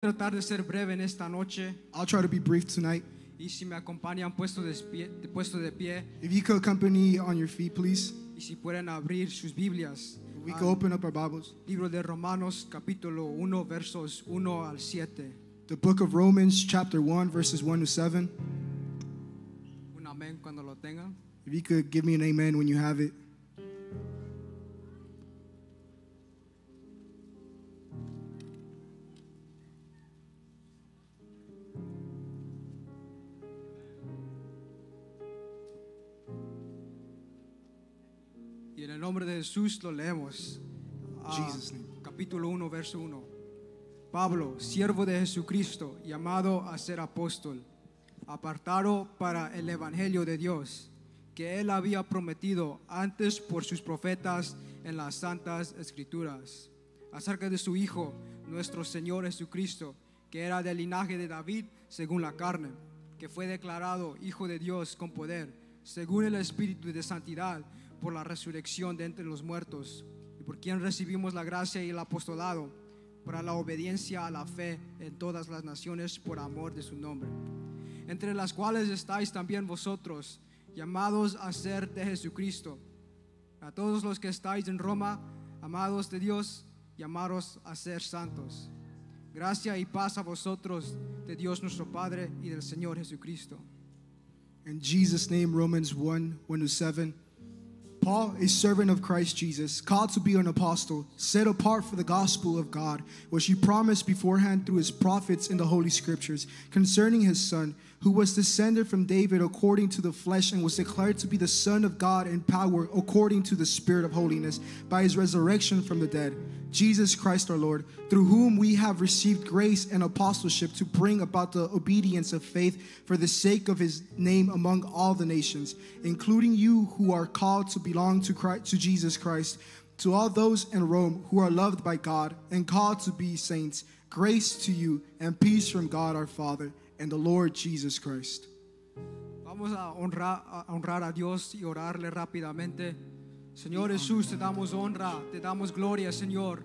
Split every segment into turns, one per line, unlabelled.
Tratar de ser breve en esta noche.
I'll try to be brief tonight.
Y si me acompañan puesto de pie,
If you could accompany on your feet, please.
y si pueden abrir sus Biblias,
We could open up our Bibles.
libro de Romanos capítulo 1 versos 1 al 7.
The book of Romans, chapter 1, verses 1 to 7.
Un amén cuando lo tengan.
If you could give me an amen when you have it.
Y en el nombre de Jesús lo leemos.
Jesus' name.
Capítulo 1, verso 1. Pablo, siervo de Jesucristo, llamado a ser apóstol, apartado para el evangelio de Dios, que él había prometido antes por sus profetas en las santas escrituras, acerca de su Hijo, nuestro Señor Jesucristo, que era del linaje de David según la carne, que fue declarado Hijo de Dios con poder, según el Espíritu de santidad, por la resurrección de entre los muertos, y por quien recibimos la gracia y el apostolado para la obediencia a la fe en todas las naciones por amor de su nombre, entre las cuales estáis también vosotros, llamados a ser de Jesucristo. A todos los que estáis en Roma, amados de Dios, llamados a ser santos. Gracia y paz a vosotros de Dios nuestro Padre y del Señor Jesucristo.
In Jesus' name, Romans 1, 1 to 7. Paul, a servant of Christ Jesus, called to be an apostle, set apart for the gospel of God, which he promised beforehand through his prophets in the Holy Scriptures, concerning his Son, who was descended from David according to the flesh, and was declared to be the Son of God in power according to the Spirit of holiness, by his resurrection from the dead, Jesus Christ our Lord, through whom we have received grace and apostleship to bring about the obedience of faith for the sake of his name among all the nations, including you who are called to belong to Christ, to Jesus Christ. To all those in Rome who are loved by God and called to be saints, grace to you and peace from God our Father and the Lord Jesus Christ.
Vamos a honrar a Dios y orarle rápidamente. Señor Jesús, te damos honra, te damos gloria, Señor.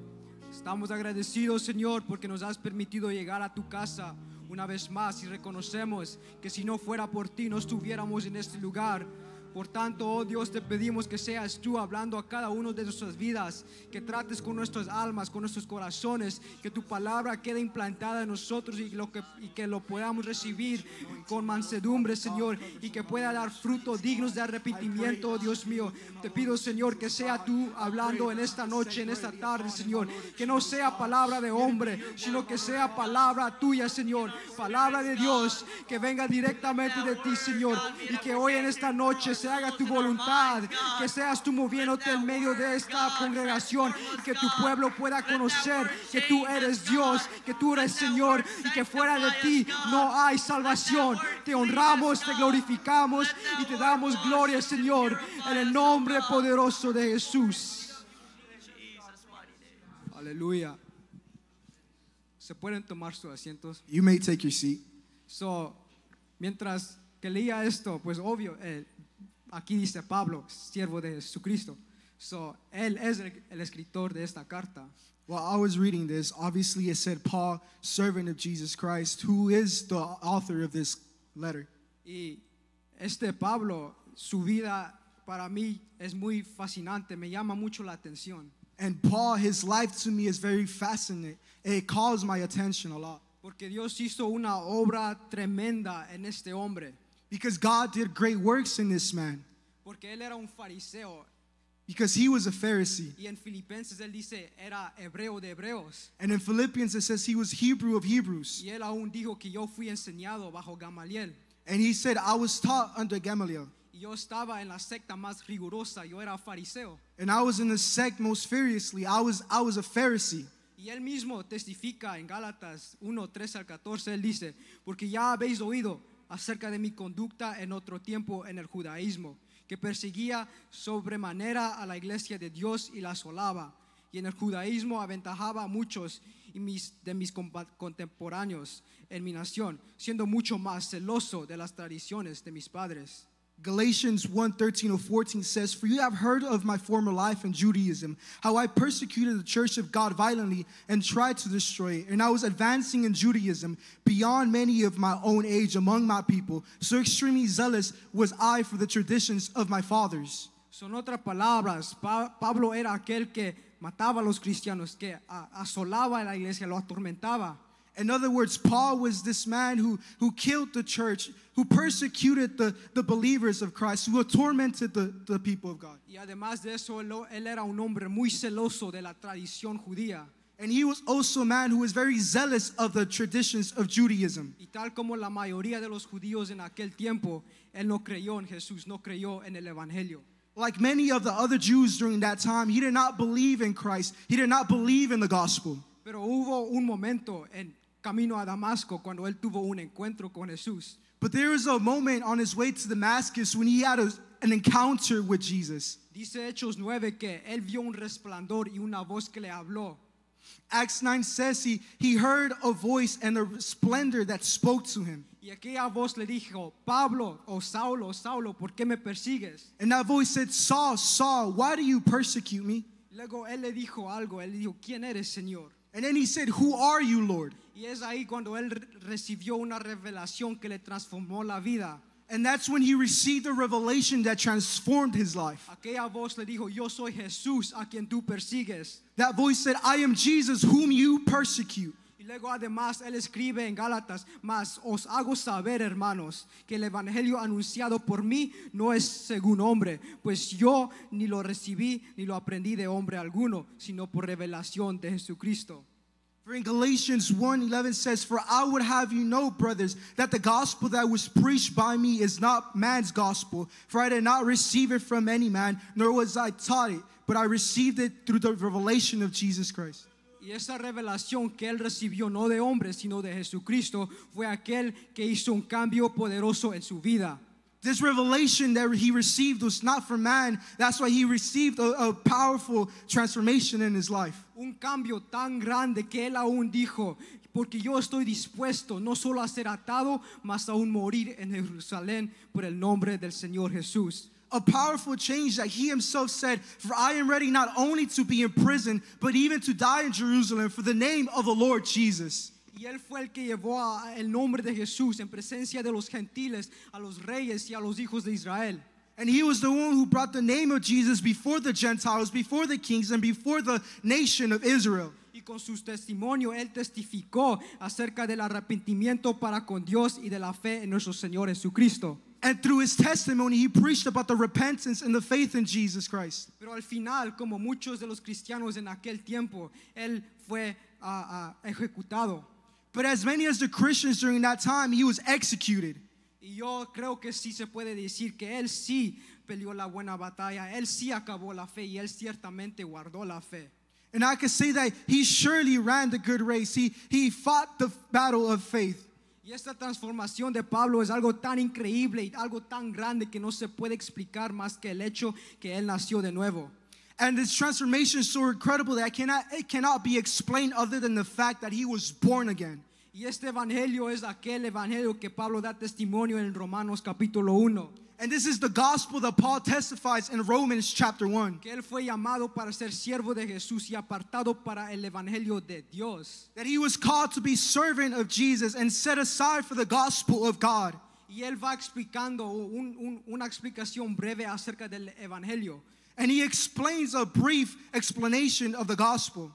Estamos agradecidos, Señor, porque nos has permitido llegar a tu casa una vez más, y reconocemos que si no fuera por ti no estuviéramos en este lugar. Por tanto, oh Dios, te pedimos que seas tú hablando a cada uno de nuestras vidas, que trates con nuestras almas, con nuestros corazones, que tu palabra quede implantada en nosotros y que lo podamos recibir con mansedumbre, Señor, y que pueda dar frutos dignos de arrepentimiento, oh Dios mío. Te pido, Señor, que sea tú hablando en esta noche, en esta tarde, Señor, que no sea palabra de hombre, sino que sea palabra tuya, Señor, palabra de Dios, que venga directamente de ti, Señor, y que hoy en esta noche se haga tu voluntad, que seas tú moviéndote en medio de esta congregación, y que tu pueblo pueda conocer que tú eres Dios, que tú eres Señor, y que fuera de ti no hay salvación. Te honramos, te glorificamos y te damos gloria, Señor, en el nombre poderoso de Jesús. Aleluya. Se pueden tomar sus asientos.
You may take your seat.
Mientras que leía esto, pues obvio, aquí dice Pablo, siervo de Jesucristo. Él es el escritor de esta carta.
While I was reading this, obviously it said Paul, servant of Jesus Christ, who is the author of this letter.
Y Pablo, su vida para mí es muy fascinante, me llama mucho la atención.
And Paul, his life to me is very fascinating. It calls my attention a lot.
Porque Dios hizo una obra tremenda en este hombre.
Because God did great works in this man.
Porque él era un fariseo.
Because he was a Pharisee.
Y en Filipenses él dice, era hebreo de hebreos.
And in Philippians it says he was Hebrew of Hebrews.
Y él aún dijo que yo fui enseñado bajo Gamaliel.
And he said, I was taught under Gamaliel.
Y yo estaba en la secta más rigurosa, yo era fariseo.
And I was in the sect most furiously. I was a Pharisee.
Y él mismo testifica en Gálatas 1, 13 al 14, él dice, porque ya habéis oído acerca de mi conducta en otro tiempo en el judaísmo, que perseguía sobremanera a la iglesia de Dios y la asolaba, y en el judaísmo aventajaba a muchos de mis contemporáneos en mi nación, siendo mucho más celoso de las tradiciones de mis padres.
Galatians 1:13-14 says, "For you have heard of my former life in Judaism, how I persecuted the church of God violently and tried to destroy it. And I was advancing in Judaism beyond many of my own age among my people. So extremely zealous was I for the traditions of my fathers."
Son otras palabras, Pablo era aquel que mataba a los cristianos, que asolaba a la iglesia, lo atormentaba.
In other words, Paul was this man who killed the church, who persecuted the believers of Christ, who tormented the people of God.
Y además de eso, él era un hombre muy celoso de la tradición judía.
And he was also a man who was very zealous of the traditions of Judaism.
Y tal como la mayoría de los judíos en aquel tiempo, él no creyó en Jesús, no creyó en el evangelio.
Like many of the other Jews during that time, he did not believe in Christ. He did not believe in the gospel.
Pero hubo un momento en camino a Damasco cuando él tuvo un encuentro con Jesús.
But there was a moment on his way to Damascus when he had an encounter with Jesus.
Dice Hechos 9 que él vio un resplandor y una voz que le habló.
Acts 9 says he heard a voice and a splendor that spoke to him.
Y aquella voz le dijo, Pablo, o Saulo, Saulo, ¿por qué me persigues?
And that voice said, "Saul, Saul, why do you persecute me?"
Luego él le dijo algo, él le dijo, ¿quién eres, Señor?
And then he said, "Who are you, Lord?"
Y es ahí cuando él recibió una revelación que le transformó la vida.
And that's when he received a revelation that transformed his life.
Aquella voz le dijo, yo soy Jesús a quien tú persigues.
That voice said, "I am Jesus whom you persecute."
Y luego además él escribe en Gálatas, mas os hago saber, hermanos, que el evangelio anunciado por mí no es según hombre, pues yo ni lo recibí ni lo aprendí de hombre alguno, sino por revelación de Jesucristo.
For in Galatians 1:11 says, "For I would have you know, brothers, that the gospel that was preached by me is not man's gospel. For I did not receive it from any man, nor was I taught it, but I received it through the revelation of Jesus Christ."
Y esa revelación que él recibió no de hombre, sino de Jesucristo, fue aquel que hizo un cambio poderoso en su vida.
This revelation that he received was not from man. That's why he received a powerful transformation in his life.
Un cambio tan grande que él aún dijo, porque yo estoy dispuesto no solo a ser atado, mas aún morir en Jerusalén por el nombre del Señor Jesús.
A powerful change that he himself said, "For I am ready not only to be in prison, but even to die in Jerusalem for the name of the Lord Jesus."
Y él fue el que llevó el nombre de Jesús en presencia de los gentiles, a los reyes y a los hijos de Israel.
And he was the one who brought the name of Jesus before the Gentiles, before the kings, and before the nation of Israel.
Y con su testimonio él testificó acerca del arrepentimiento para con Dios y de la fe en nuestro Señor Jesucristo.
And through his testimony, he preached about the repentance and the faith in Jesus Christ.
Pero al final, como muchos de los cristianos en aquel tiempo, él fue ejecutado.
But as many as the Christians during that time, he was executed.
Y yo creo que sí se puede decir que él sí peleó la buena batalla, él sí acabó la fe y él ciertamente guardó la fe.
And I can say that he surely ran the good race. He fought the battle of faith.
Y esta transformación de Pablo es algo tan increíble y algo tan grande que no se puede explicar más que el hecho que él nació de nuevo.
And this transformation is so incredible that it cannot be explained other than the fact that he was born again.
Y este evangelio es aquel evangelio que Pablo da testimonio en Romanos capítulo 1.
And this is the gospel that Paul testifies in Romans chapter 1.
Que él fue llamado para ser siervo de Jesús y apartado para el evangelio de Dios.
That he was called to be servant of Jesus and set aside for the gospel of God.
Y él va explicando una explicación breve acerca del evangelio.
And he explains a brief explanation of the gospel.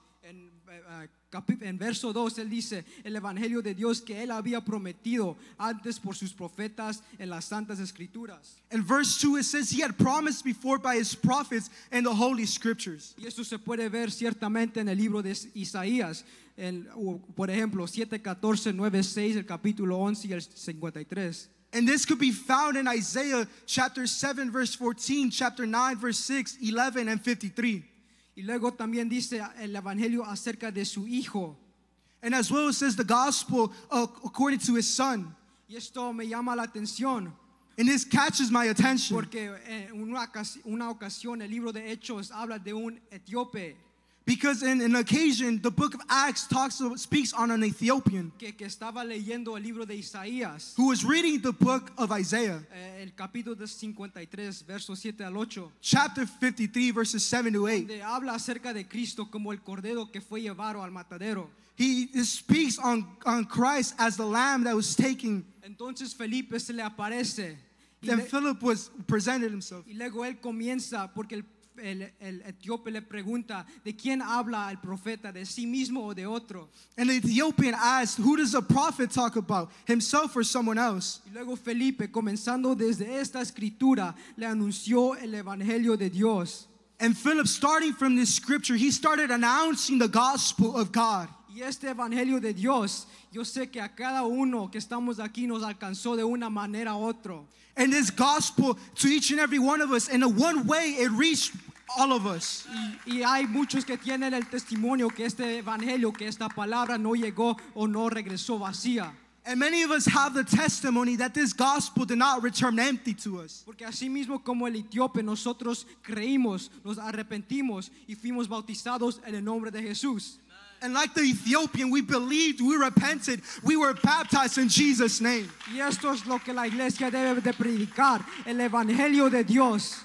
En verso 2 él dice el evangelio de Dios que él había prometido antes por sus profetas en las santas escrituras.
In verse 2 it says he had promised before by his prophets in the holy scriptures.
Y esto se puede ver ciertamente en el libro de Isaías, por ejemplo 7:14, 9:6, el capítulo 11 y el 53.
And this could be found in Isaiah chapter 7 verse 14, chapter 9 verse 6, 11 and 53.
Y luego también dice el evangelio acerca de su hijo.
And as well it says the gospel according to his son.
Y esto me llama la atención.
And this catches my attention.
Porque en una ocasión el libro de Hechos habla de un etíope.
Because in an occasion, the book of Acts speaks on an Ethiopian
que estaba leyendo el libro de Isaías,
who was reading the book of Isaiah,
el capítulo 53, versos 7 al 8,
chapter 53, verses 7 to 8.
donde habla acerca de Cristo como el cordero que fue llevado al matadero.
He speaks on Christ as the lamb that was taken.
Entonces Felipe se le aparece
Then Philip was presented himself.
y luego él comienza porque el etíope le pregunta de quién habla el profeta, de sí mismo o de otro.
And the Ethiopian asked, who does a prophet talk about, himself or someone else?
Y luego Felipe, comenzando desde esta escritura, le anunció el evangelio de Dios.
And Philip, starting from this scripture, he started announcing the gospel of God.
Y este evangelio de Dios, yo sé que a cada uno que estamos aquí nos alcanzó de una manera u otra.
And this gospel to each and every one of us, in a one way, it reached all of us.
Y hay muchos que tienen el testimonio que este evangelio, que esta palabra no llegó o no regresó vacía.
And many of us have the testimony that this gospel did not return empty to us.
Porque así mismo como el etíope, nosotros creímos, nos arrepentimos y fuimos bautizados en el nombre de Jesús.
And like the Ethiopian, we believed, we repented, we were baptized in Jesus' name.
Y esto es lo que la iglesia debe de predicar, el evangelio de Dios.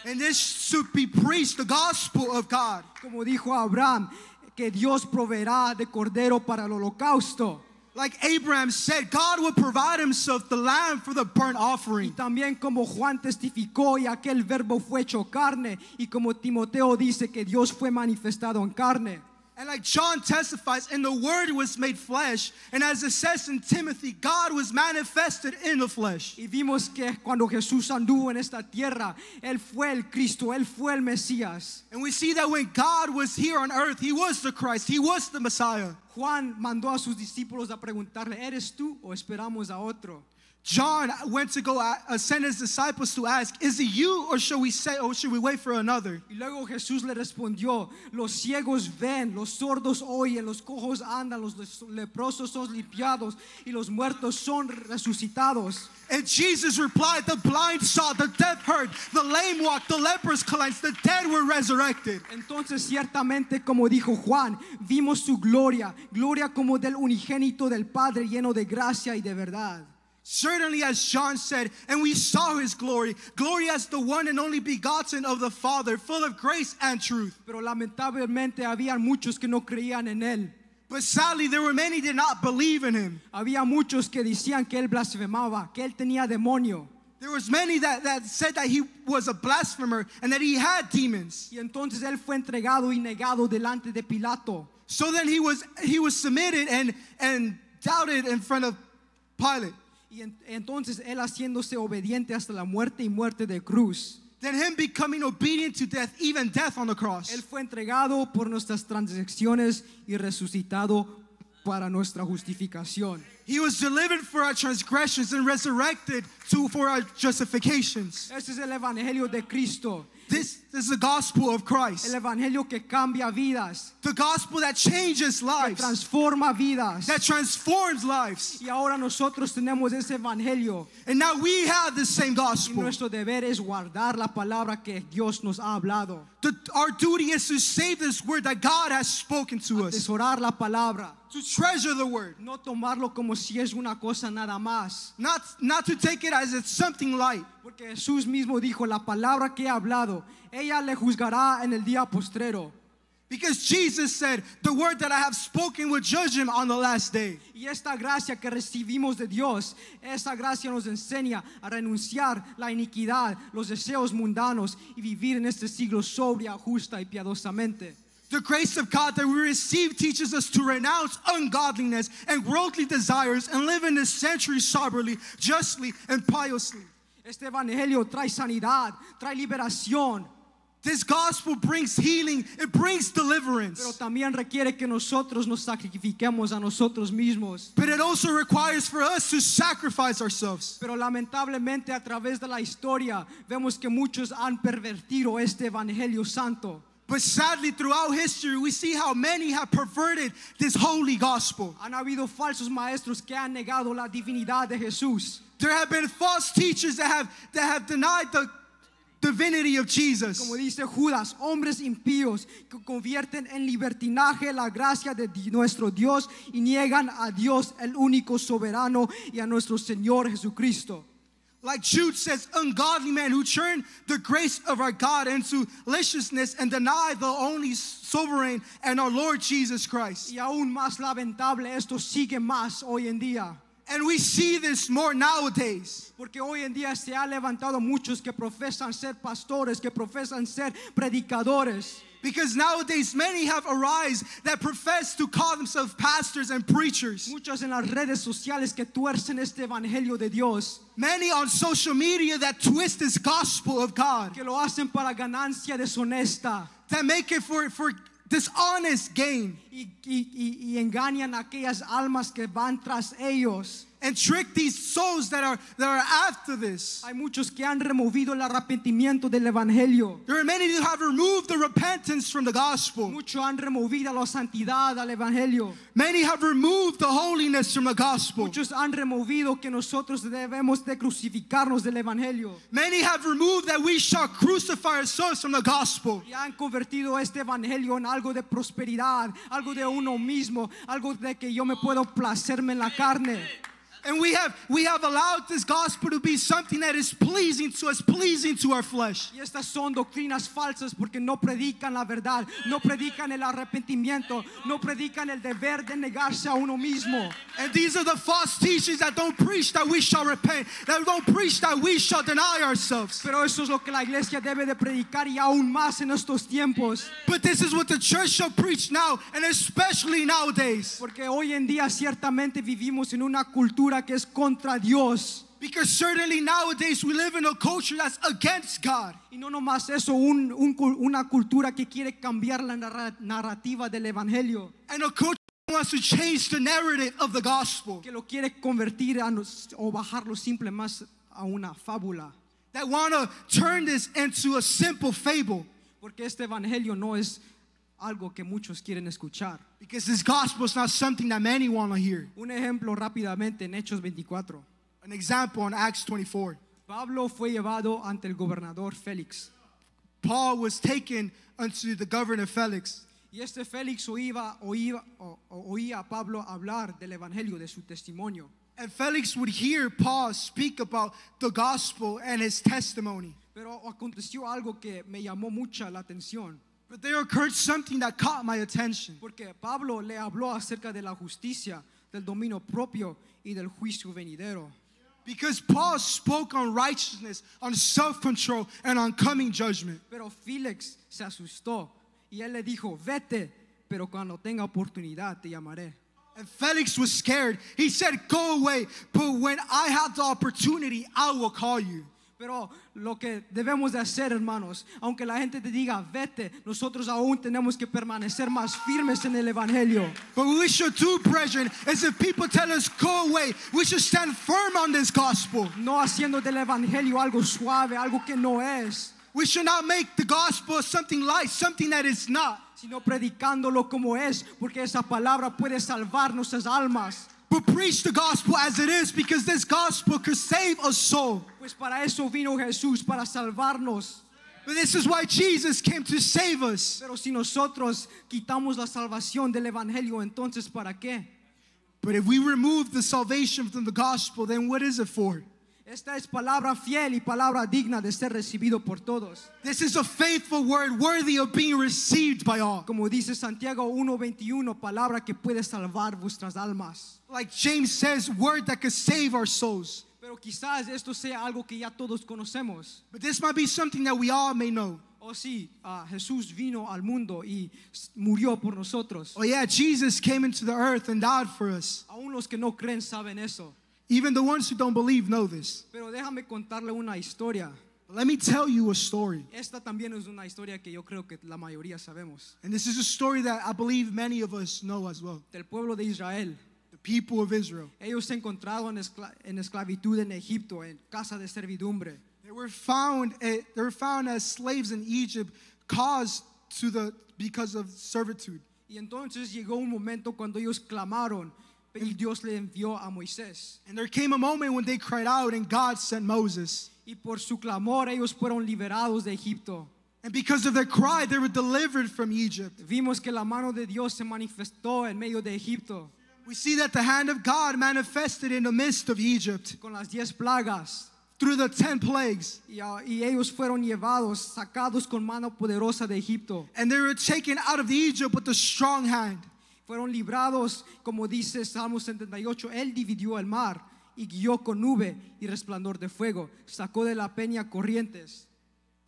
And this should be preached, the gospel of God.
Como dijo Abraham, que Dios proveerá de cordero para el holocausto.
Like Abraham said, God will provide himself the lamb for the burnt
Y
offering.
también como Juan testificó y aquel verbo fue hecho carne, y como Timoteo dice que Dios fue manifestado en carne.
And like John testifies, and the word was made flesh. And as it says in Timothy, God was manifested in the flesh.
Y vimos que cuando Jesús anduvo en esta tierra, Él fue el Cristo, Él fue el Mesías.
And we see that when God was here on earth, he was the Christ, he was the Messiah.
Juan mandó a sus discípulos a preguntarle, ¿eres tú o esperamos a otro?
John went to go send his disciples to ask, is it you, or should we wait for another?
Y luego Jesús le respondió, los ciegos ven, los sordos oyen, los cojos andan, los leprosos son limpiados y los muertos son resucitados.
And Jesus replied, the blind saw, the deaf heard, the lame walked, the lepers cleansed, the dead were resurrected.
Entonces ciertamente, como dijo Juan, vimos su gloria, gloria como del unigénito del Padre, lleno de gracia y de verdad.
Certainly, as John said, and we saw his glory, glory as the one and only begotten of the Father, full of grace and truth.
Pero lamentablemente había muchos que no creían en él.
But sadly, there were many that did not believe in him.
Había muchos que decían que él blasfemaba, que él tenía demonio.
There was many that said that he was a blasphemer and that he had demons.
Y entonces él fue entregado y negado delante de Pilato.
So then he was submitted and doubted in front of Pilate.
Y entonces él haciéndose obediente hasta la muerte y muerte de cruz.
Then him becoming obedient to death, even death on the cross.
Él fue entregado por nuestras transgresiones y resucitado para nuestra justificación.
He was delivered for our transgressions and resurrected for our justifications.
Este es el evangelio de Cristo.
This is the gospel of Christ.
El evangelio que cambia vidas,
The gospel that changes
que
lives,
transforma vidas.
that transforms lives.
Y ahora nosotros tenemos ese evangelio.
And now we have the same
Y
gospel.
nuestro deber es guardar la palabra que Dios nos ha hablado.
Our duty is to save this word that God has spoken to us,
Atesorar la palabra.
to treasure the word,
No tomarlo como si es una cosa nada más.
not to take it as it's something light.
Porque Jesús mismo dijo, la palabra que he hablado, ella le juzgará en el día postrero.
Because Jesus said, the word that I have spoken will judge him on the last day.
Y esta gracia que recibimos de Dios, esa gracia nos enseña a renunciar la iniquidad, los deseos mundanos y vivir en este siglo sobria, justa y piadosamente.
The grace of God that we receive teaches us to renounce ungodliness and worldly desires and live in this century soberly, justly, and piously.
Este evangelio trae sanidad, trae liberación,
This gospel brings healing, it brings deliverance.
pero también requiere que nosotros nos sacrifiquemos a nosotros mismos.
But it also requires for us to sacrifice ourselves.
Pero lamentablemente a través de la historia vemos que muchos han pervertido este evangelio santo.
But sadly, throughout history, we see how many have perverted this holy gospel.
Han habido falsos maestros que han negado la divinidad de Jesús.
There have been false teachers that have denied divinity of Jesus.
Como dice Judas, hombres impíos que convierten en libertinaje la gracia de nuestro Dios y niegan a Dios, el único soberano, y a nuestro Señor Jesucristo.
Like Jude says, ungodly men who turn the grace of our God into licentiousness and deny the only sovereign and our Lord Jesus Christ.
Y aún más lamentable, esto sigue más hoy en día.
And we see this more nowadays.
Porque hoy en día se ha levantado muchos que profesan ser pastores, que profesan ser predicadores.
Because nowadays many have arisen that profess to call themselves pastors and preachers.
Muchos en las redes sociales que tuercen este evangelio de Dios.
Many on social media that twist this gospel of God.
Que lo hacen para ganancia deshonesta.
That make it for dishonest gain.
Y engañan a aquellas almas que van tras ellos.
And trick these souls that are after this.
Hay muchos que han removido el arrepentimiento del evangelio.
There are many who have removed the repentance from the gospel.
Muchos han removido la santidad al evangelio.
Many have removed the holiness from the gospel.
Muchos han removido que nosotros debemos de crucificarnos del evangelio.
Many have removed that we shall crucify ourselves from the gospel.
Y han convertido este evangelio en algo de prosperidad, algo de uno mismo, algo de que yo me puedo placerme en la carne.
And we have allowed this gospel to be something that is pleasing to us, pleasing to our flesh.
Y estas son doctrinas falsas porque no predican la verdad, no predican el arrepentimiento, no predican el deber de negarse a uno mismo.
And these are the false teachings that don't preach that we shall repent, that don't preach that we shall deny ourselves.
Pero eso es lo que la iglesia debe de predicar y aún más en estos tiempos.
But this is what the church shall preach now, and especially nowadays.
Porque hoy en día ciertamente vivimos en una cultura que es contra Dios.
Because certainly nowadays we live in a culture that's against God.
Y no nomás eso, una cultura que quiere cambiar la narrativa del evangelio.
And a culture that wants to change the narrative of the gospel.
Que lo quiere convertir o bajarlo simple más a una fábula.
That want to turn this into a simple fable.
Porque este evangelio no es algo que muchos quieren escuchar.
Because this gospel is not something that many want to hear.
Un ejemplo rápidamente en Hechos 24.
An example in Acts 24.
Pablo fue llevado ante el gobernador Félix.
Paul was taken unto the governor Felix.
Y este Félix oía a Pablo hablar del evangelio, de su testimonio.
And Felix would hear Paul speak about the gospel and his testimony.
Pero aconteció algo que me llamó mucha la atención.
But there occurred something that caught my attention.
Porque Pablo le habló acerca de la justicia, del dominio propio y del juicio venidero.
Because Paul spoke on righteousness, on self-control, and on coming judgment.
Pero Félix se asustó y él le dijo, vete, pero cuando tenga oportunidad te llamaré.
And Felix was scared. He said, go away, but when I have the opportunity, I will call you.
Pero lo que debemos de hacer, hermanos, aunque la gente te diga, vete, nosotros aún tenemos que permanecer más firmes en el evangelio.
But what we should do, brethren, is if people tell us, go away, we should stand firm on this gospel.
No haciendo del evangelio algo suave, algo que no es.
We should not make the gospel something light, something that is not.
Sino predicándolo como es, porque esa palabra puede salvar nuestras almas.
But preach the gospel as it is, because this gospel could save a soul.
Pues para eso vino Jesús, para salvarnos.
But this is why Jesus came to save us.
Pero si nosotros quitamos la salvación del evangelio, entonces ¿para qué?
But if we remove the salvation from the gospel, then what is it for?
Esta es palabra fiel y palabra digna de ser recibido por todos.
This is a faithful word worthy of being received by all.
Como dice Santiago 1:21, palabra que puede salvar vuestras almas.
Like James says, word that could save our souls.
Pero quizás esto sea algo que ya todos conocemos.
But this might be something that we all may know.
Oh sí, Jesús vino al mundo y murió por nosotros.
Oh yeah, Jesus came into the earth and died for us.
Aún los que no creen saben eso.
Even the ones who don't believe know this.
Pero déjame contarle una historia.
But let me tell you a story.
Esta también es una historia que yo creo que la mayoría sabemos.
And this is a story that I believe many of us know as well.
Del pueblo de Israel.
The people of Israel.
Ellos se encontraron en esclavitud en Egipto, en casa de servidumbre.
They were found as slaves in Egypt, because of servitude.
Y entonces llegó un momento cuando ellos clamaron y Dios le envió a Moisés.
And there came a moment when they cried out and God sent Moses.
Y por su clamor ellos fueron liberados de Egipto.
And because of their cry, they were delivered from Egypt.
Vimos que la mano de Dios se manifestó en medio de Egipto
We see that the hand of God manifested in the midst of Egypt
con las 10 plagas.
through the 10 plagues.
Y ellos fueron llevados, sacados con mano poderosa de Egipto.
And they were taken out of Egypt with a strong hand.
Fueron librados, como dice Salmo 78, Él dividió el mar y guió con nube y resplandor de fuego. Sacó de la peña corrientes.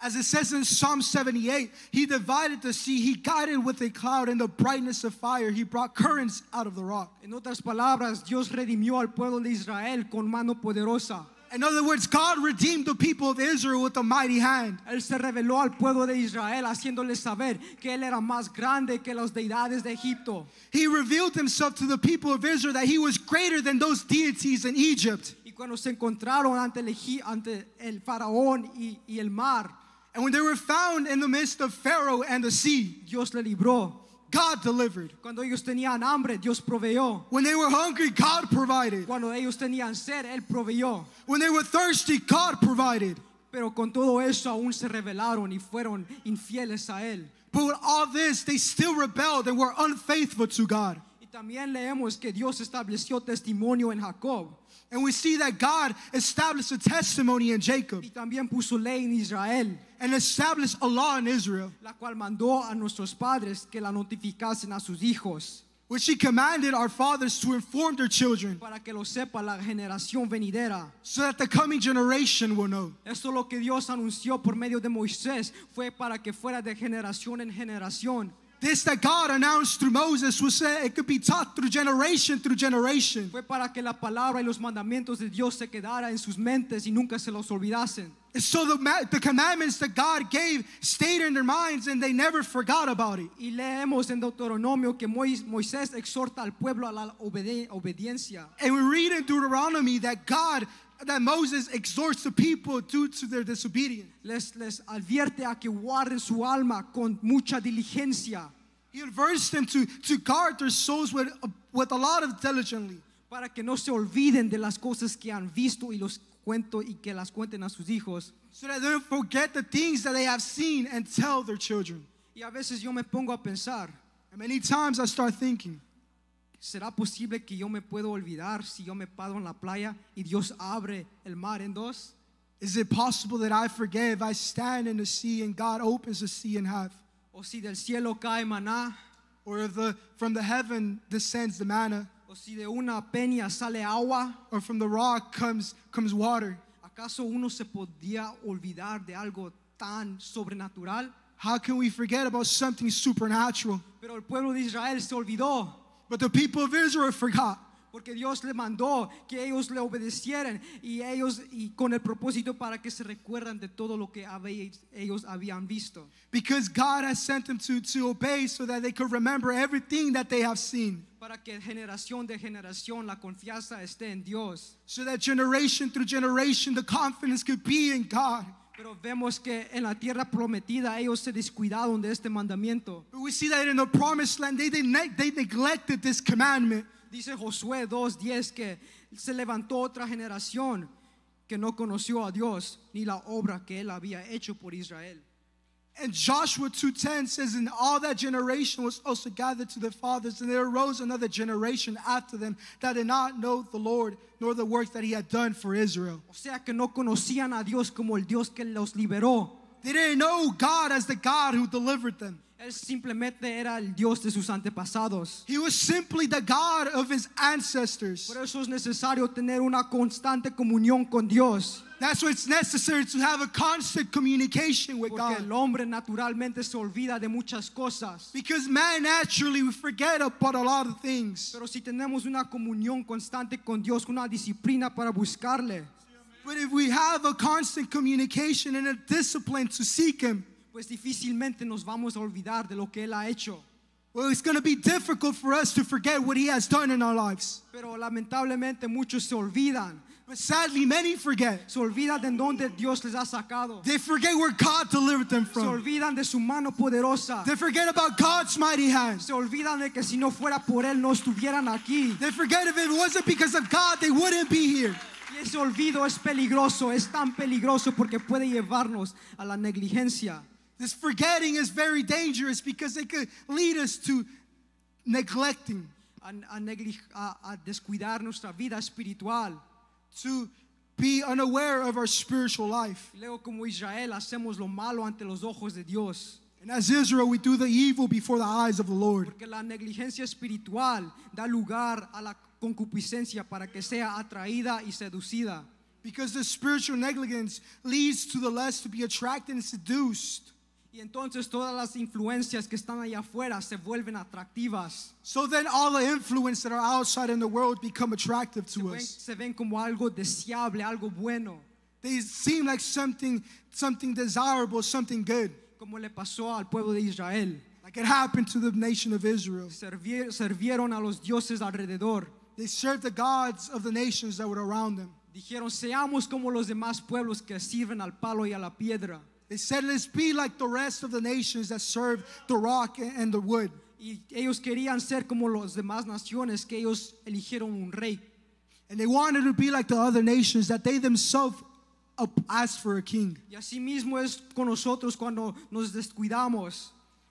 As it says in Psalm 78, he divided the sea, he guided with a cloud in the brightness of fire, he brought currents out of the rock.
En otras palabras, Dios redimió al pueblo de Israel con mano poderosa.
In other words, God redeemed the people of Israel with a mighty hand.
Él se reveló al pueblo de Israel haciéndoles saber que Él era más grande que las deidades de Egipto.
He revealed himself to the people of Israel that he was greater than those deities in Egypt.
Y cuando se encontraron ante el faraón y el mar,
And when they were found in the midst of Pharaoh and the sea,
Dios le libró.
God delivered.
Cuando ellos tenían hambre, Dios proveyó.
When they were hungry, God provided.
Cuando ellos tenían sed, Él proveyó.
When they were thirsty, God provided.
Pero con todo eso aún se rebelaron y fueron infieles a Él.
But with all this, they still rebelled and were unfaithful to God.
Y también leemos que Dios estableció testimonio en Jacob.
And we see that God established a testimony in Jacob
Y también puso ley en Israel,
and established a law in Israel,
la cual mandó a nuestros padres que la notificasen a sus hijos,
which he commanded our fathers to inform their children
para que lo sepa la generación venidera.
so that the coming generation will know.
Esto lo que Dios anunció por medio de Moisés fue para que fuera de generación en generación.
This that God announced through Moses was said it could be taught through generation.
Fue para que la palabra y los mandamientos de Dios se quedara en sus mentes y nunca se los olvidasen.
And so the commandments that God gave stayed in their minds and they never forgot about it.
Y leemos en Deuteronomio que Moisés exhorta al pueblo a la obediencia.
And we read in Deuteronomy that Moses exhorts the people due to their disobedience.
Les advierte a que guarden su alma con mucha diligencia,
He adverts them to guard their souls with a lot of diligently,
para que no se olviden de las cosas que han visto y que las cuenten a sus hijos.
so that they don't forget the things that they have seen and tell their children.
Y a veces yo me pongo a pensar,
And many times I start thinking,
¿será posible que yo me puedo olvidar si yo me paro en la playa y Dios abre el mar en dos?
is it possible that I forget if I stand in the sea and God opens the sea in half?
O si del cielo cae maná,
Or if from the heaven descends the manna,
o si de una peña sale agua,
or from the rock comes water?
¿acaso uno se podía olvidar de algo tan sobrenatural?
How can we forget about something supernatural?
Pero el pueblo de Israel se olvidó,
But the people of Israel forgot.
porque Dios le mandó que ellos le obedecieran y con el propósito para que se recuerdan de todo lo que ellos habían visto.
Because God has sent them to obey so that they could remember everything that they have seen.
Para que generación de generación la confianza esté en Dios.
So that generation through generation the confidence could be in God.
Pero vemos que en la tierra prometida ellos se descuidaron de este mandamiento.
But we see that in the promised land they neglected this commandment.
Dice Josué 2:10 que se levantó otra generación que no conoció a Dios ni la obra que él había hecho por Israel.
And Joshua 2:10 says, and all that generation was also gathered to their fathers, and there arose another generation after them that did not know the Lord, nor the works that he had done for Israel.
O sea que no conocían a Dios como el Dios que los liberó.
They didn't know God as the God who delivered them.
Él simplemente era el Dios de sus antepasados.
He was simply the God of his ancestors.
Por eso es necesario tener una constante comunión con Dios.
That's why it's necessary to have a constant communication with
Porque
God.
el hombre naturalmente se olvida de muchas cosas.
Because man naturally we forget about a lot of things.
Pero si tenemos una comunión constante con Dios, una disciplina para buscarle,
But if we have a constant communication and a discipline to seek him,
pues difícilmente nos vamos a olvidar de lo que Él ha hecho.
Well, it's going to be difficult for us to forget what He has done in our lives.
Pero lamentablemente muchos se olvidan.
But sadly, many forget.
Se olvidan de dónde Dios les ha sacado.
They forget where God delivered them
Se
from.
olvidan de su mano poderosa.
They forget about God's mighty hands.
Se olvidan de que si no fuera por Él no estuvieran aquí.
They forget if it wasn't because of God, they wouldn't be here.
Y ese olvido es peligroso, es tan peligroso porque puede llevarnos a la negligencia.
This forgetting is very dangerous because it could lead us to neglecting,
A descuidar nuestra vida espiritual.
to be unaware of our spiritual life.
Y luego como Israel hacemos lo malo ante los ojos de Dios.
And as Israel, we do the evil before the eyes of the Lord.
Porque la negligencia espiritual da lugar a la concupiscencia para que sea atraída y seducida.
Because the spiritual negligence leads to the lust to be attracted and seduced.
Y entonces todas las influencias que están allá afuera se vuelven atractivas.
So then all the influence that are outside in the world become attractive to us.
Se ven como algo deseable, algo bueno.
They seem like something desirable, something good.
Como le pasó al pueblo de Israel.
Like it happened to the nation of Israel.
Sirvieron a los dioses alrededor.
They served the gods of the nations that were around them.
Dijeron, seamos como los demás pueblos que sirven al palo y a la piedra.
They said, let's be like the rest of the nations that serve the rock and the wood.
Y ellos querían ser como las demás naciones que ellos eligieron un rey.
And they wanted to be like the other nations that they themselves asked for a king.
Y así mismo es con nosotros cuando nos descuidamos.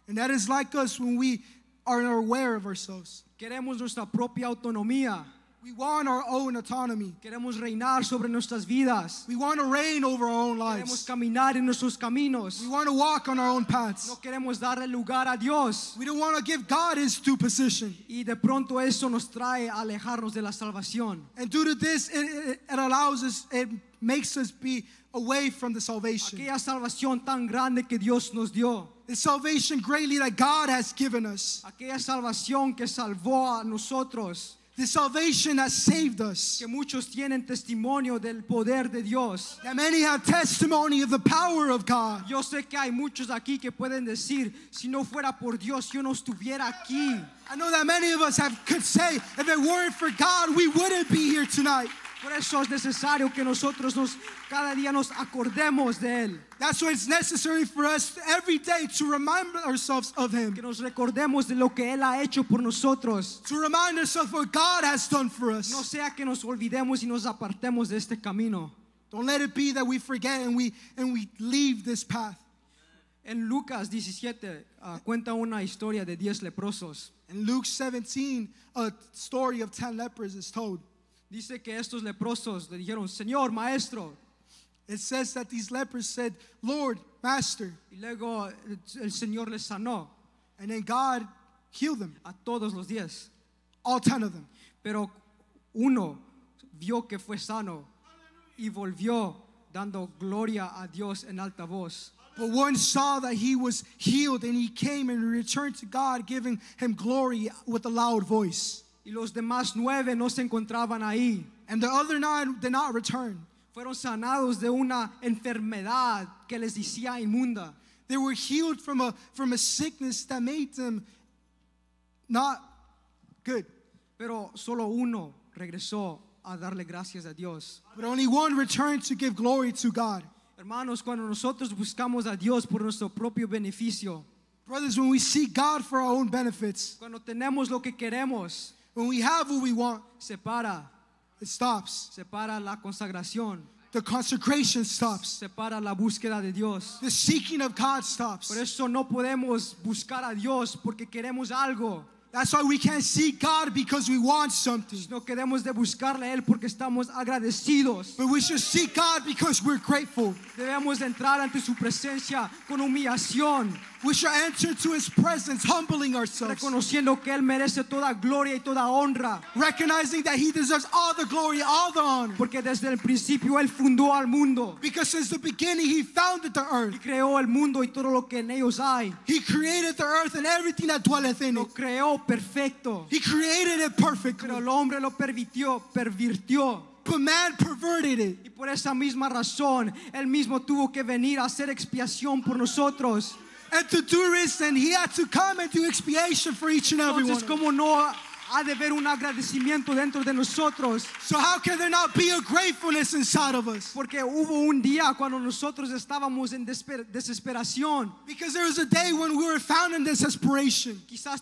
And that is like us when we are aware of ourselves.
Queremos nuestra propia autonomía.
We want our own autonomy.
Queremos reinar sobre nuestras vidas.
We want to reign over our own
Queremos
lives.
caminar en nuestros caminos.
We want to walk on our own paths.
No queremos darle lugar a Dios.
We don't want to give God His due position.
Y de pronto eso nos trae a alejarnos de la salvación.
And due to this, it allows us, it makes us be away from the salvation.
Aquella salvación tan grande que Dios nos dio.
The salvation greatly that God has given us.
Aquella salvación que salvó a nosotros.
The salvation that saved us.
Que muchos tienen testimonio del poder de Dios.
That many have testimony of the power of God.
Yo sé que hay muchos aquí que pueden decir, si no fuera por Dios, yo no estuviera aquí.
I know that many of us could say, if it weren't for God, we wouldn't be here tonight.
Por eso es necesario que nosotros cada día nos acordemos de Él.
That's why it's necessary for us every day to remind ourselves of Him.
Que nos recordemos de lo que Él ha hecho por nosotros.
To remind ourselves what God has done for us.
No sea que nos olvidemos y nos apartemos de este camino.
Don't let it be that we forget and we leave this path.
En Lucas 17 cuenta una historia de 10 leprosos.
In Luke 17, a story of 10 lepers is told.
Dice que estos leprosos le dijeron, Señor, Maestro.
It says that these lepers said, Lord, Master.
Y luego el Señor les sanó.
And then God healed them.
A todos los 10.
All 10 of them.
Pero uno vio que fue sano y volvió dando gloria a Dios en alta voz.
But one saw that he was healed and he came and returned to God, giving Him glory with a loud voice.
Y los demás 9 no se encontraban ahí.
And the other 9 did not return.
Fueron sanados de una enfermedad que les decía inmunda.
They were healed from a sickness that made them not good.
Pero solo uno regresó a darle gracias a Dios.
But only one returned to give glory to God.
Hermanos, cuando nosotros buscamos a Dios por nuestro propio beneficio,
Brothers, when we seek God for our own benefits,
cuando tenemos lo que queremos,
when we have what we want,
se para la consagración,
the consecration stops,
se para la búsqueda de Dios.
the seeking of God stops.
Por eso no podemos buscar a Dios porque queremos algo.
That's why we can't seek God, because we want something.
No queremos de buscarle a Él porque estamos agradecidos.
But we should seek God because we're grateful.
Debemos de entrar ante su presencia con humillación,
We should enter to His presence, humbling ourselves,
reconociendo que Él merece toda gloria y toda honra.
recognizing that He deserves all the glory, all the honor.
Porque desde el principio Él fundó al mundo
Because since the beginning He founded the earth.
y creó el mundo y todo lo que en ellos hay.
He created the earth and everything that dwelleth in
Lo
it.
creó perfecto,
He created it perfectly.
pero el hombre lo pervirtió.
But man perverted it.
Y por esa misma razón, Él mismo tuvo que venir a hacer expiación por nosotros.
And to do this, then he had to come and do expiation for each and every one.
Entonces, ¿cómo no ha de haber un agradecimiento dentro de nosotros?
So how can there not be a gratefulness inside of us?
Porque hubo un día cuando nosotros estábamos en desesperación.
Because there was a day when we were found in desperation.
Quizás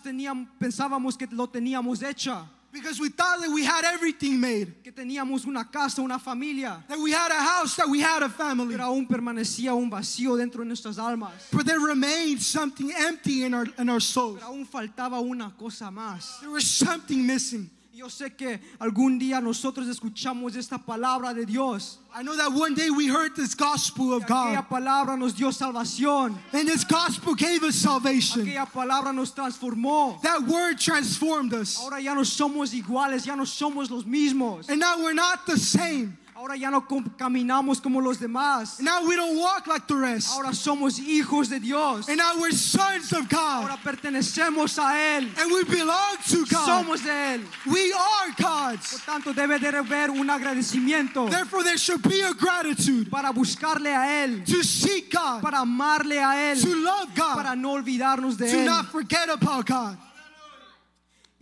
pensábamos que lo teníamos hecha,
Because we thought that we had everything made.
que teníamos una casa, una familia,
That we had a house, that we had a family.
pero aún permanecía un vacío dentro de nuestras almas.
But there remained something empty in our souls.
Pero aún faltaba una cosa más.
There was something missing.
Yo sé que algún día nosotros escuchamos esta palabra de Dios.
I know that one day we heard this gospel of
Aquella
God.
palabra nos dio salvación.
And this gospel gave us salvation.
Aquella palabra nos transformó.
That word transformed us.
Ahora ya no somos iguales, ya no somos los mismos.
And now we're not the same.
Ahora ya no caminamos como los demás.
And now we don't walk like the rest.
Ahora somos hijos de Dios.
And now we're sons of God.
Ahora pertenecemos a Él.
And we belong to God.
Somos de Él.
We are
Por
God's.
tanto, debe de haber un agradecimiento
Therefore, there should be a gratitude
para buscarle a Él,
to seek God,
para amarle a Él,
to love
para
God,
no olvidarnos de
to
Él.
not forget about God.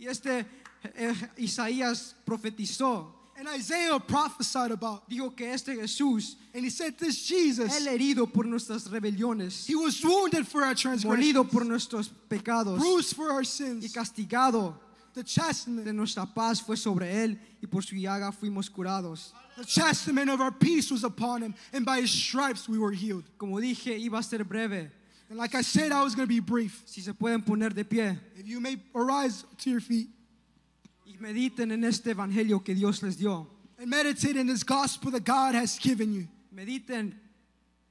Y Isaías profetizó,
And Isaiah prophesied about,
dijo que Jesús,
and he said, this Jesus,
Él herido por nuestras rebeliones,
he was wounded for our transgressions,
molido por nuestros pecados
bruised for our
y
sins.
castigado
The
de
chastisement,
nuestra paz fue sobre Él y por su llaga fuimos curados.
the chastisement of our peace was upon him, and by his stripes we were healed.
Como dije, iba a ser breve.
And like I said, I was going to be brief.
Si se pueden poner de pie
If you may arise to your feet
y mediten en este evangelio que Dios les dio.
and meditate in this gospel that God has given you.
Mediten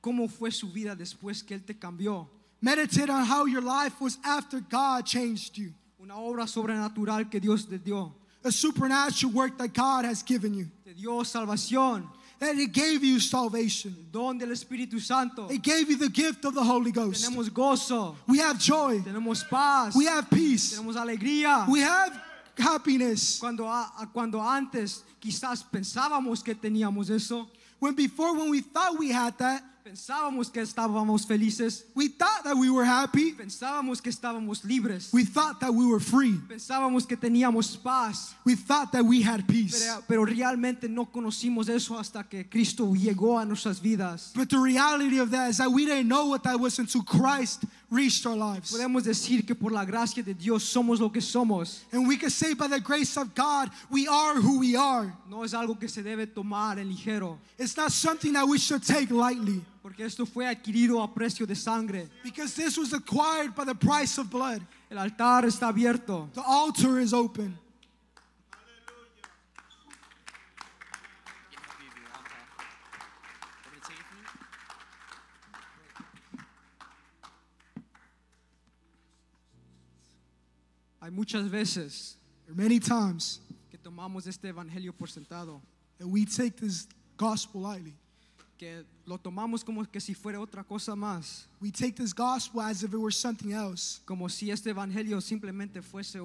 cómo fue su vida después que Él te cambió.
Meditate on how your life was after God changed you.
Una obra sobrenatural que Dios te dio.
A supernatural work that God has given you.
Te dio salvación,
That it gave you salvation.
don del Espíritu Santo.
It gave you the gift of the Holy Ghost.
Tenemos gozo,
We have joy.
tenemos paz,
We have peace.
tenemos alegría.
We have happiness.
Cuando antes quizás pensábamos que teníamos eso,
When we thought we had that,
pensábamos que estábamos felices,
we thought that we were happy.
pensábamos que estábamos libres,
We thought that we were free.
pensábamos que teníamos paz,
We thought that we had peace.
pero realmente no conocimos eso hasta que Cristo llegó a nuestras vidas.
But the reality of that is that we didn't know what that was until Christ reached our lives.
Podemos decir que por la gracia de Dios somos lo que somos.
And we can say by the grace of God, we are who we are.
No es algo que se debe tomar en ligero,
It's not something that we should take lightly.
porque esto fue adquirido a precio de sangre.
Because this was acquired by the price of blood.
El altar está abierto.
The altar is open.
Hay muchas veces
There are many times
que tomamos este evangelio por sentado,
that we take this gospel lightly.
que lo tomamos como que si fuera otra cosa más,
We take this gospel as if it were something else.
como si este evangelio simplemente fuese